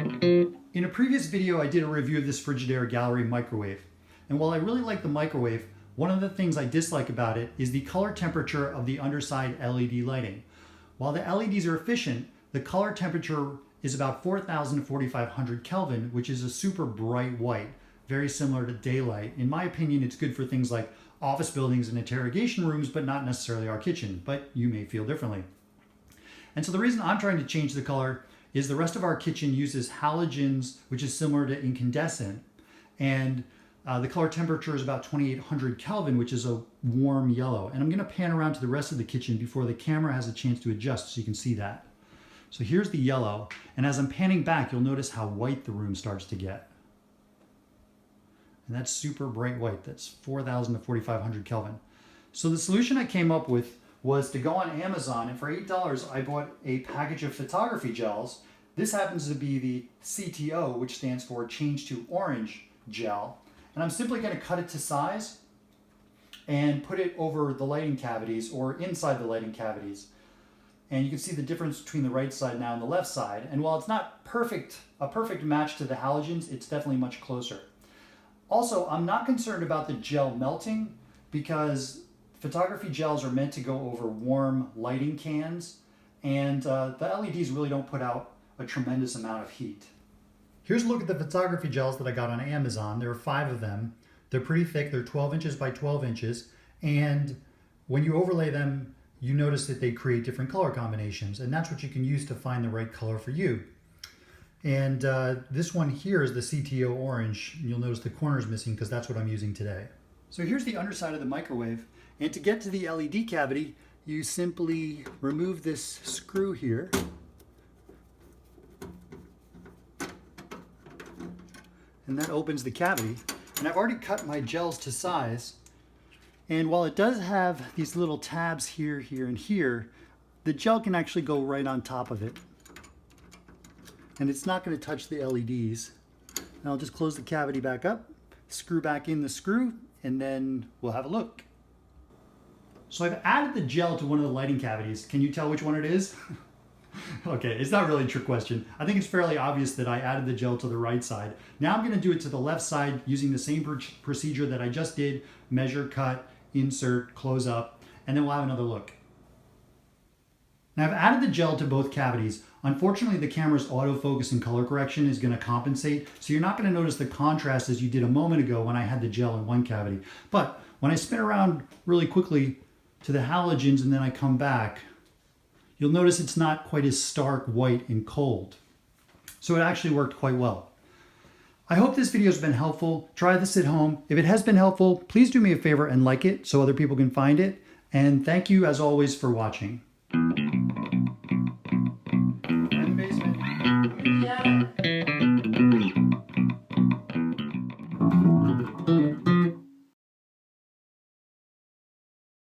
In a previous video, I did a review of this Frigidaire Gallery microwave. And while I really like the microwave, one of the things I dislike about it is the color temperature of the underside LED lighting. While the LEDs are efficient, the color temperature is about 4,000 to 4,500 Kelvin, which is a super bright white, very similar to daylight. In my opinion, it's good for things like office buildings and interrogation rooms, but not necessarily our kitchen, but you may feel differently. And so the reason I'm trying to change the color is the rest of our kitchen uses halogens, which is similar to incandescent. And the color temperature is about 2,800 Kelvin, which is a warm yellow. And I'm gonna pan around to the rest of the kitchen before the camera has a chance to adjust so you can see that. So here's the yellow. And as I'm panning back, you'll notice how white the room starts to get. And that's super bright white. That's 4,000 to 4,500 Kelvin. So the solution I came up with was to go on Amazon, and for $8 I bought a package of photography gels. This happens to be the CTO, which stands for Change to Orange gel. And I'm simply going to cut it to size and put it over the lighting cavities or inside the lighting cavities. And you can see the difference between the right side now and the left side. And while it's not a perfect match to the halogens, it's definitely much closer. Also, I'm not concerned about the gel melting because photography gels are meant to go over warm lighting cans, and the LEDs really don't put out a tremendous amount of heat. Here's a look at the photography gels that I got on Amazon. There are 5 of them. They're pretty thick. They're 12 inches by 12 inches. And when you overlay them, you notice that they create different color combinations. And that's what you can use to find the right color for you. And this one here is the CTO Orange. You'll notice the corner is missing because that's what I'm using today. So here's the underside of the microwave. And to get to the LED cavity, you simply remove this screw here. And that opens the cavity. And I've already cut my gels to size. And while it does have these little tabs here, here, and here, the gel can actually go right on top of it. And it's not going to touch the LEDs. Now I'll just close the cavity back up, screw back in the screw, and then we'll have a look. So I've added the gel to one of the lighting cavities. Can you tell which one it is? Okay, it's not really a trick question. I think it's fairly obvious that I added the gel to the right side. Now I'm going to do it to the left side using the same procedure that I just did. Measure, cut, insert, close up, and then we'll have another look. Now I've added the gel to both cavities. Unfortunately, the camera's autofocus and color correction is going to compensate, so you're not going to notice the contrast as you did a moment ago when I had the gel in one cavity. But when I spin around really quickly to the halogens and then I come back, you'll notice it's not quite as stark white and cold. So it actually worked quite well. I hope this video has been helpful. Try this at home. If it has been helpful, please do me a favor and like it so other people can find it. And thank you as always for watching. Yeah.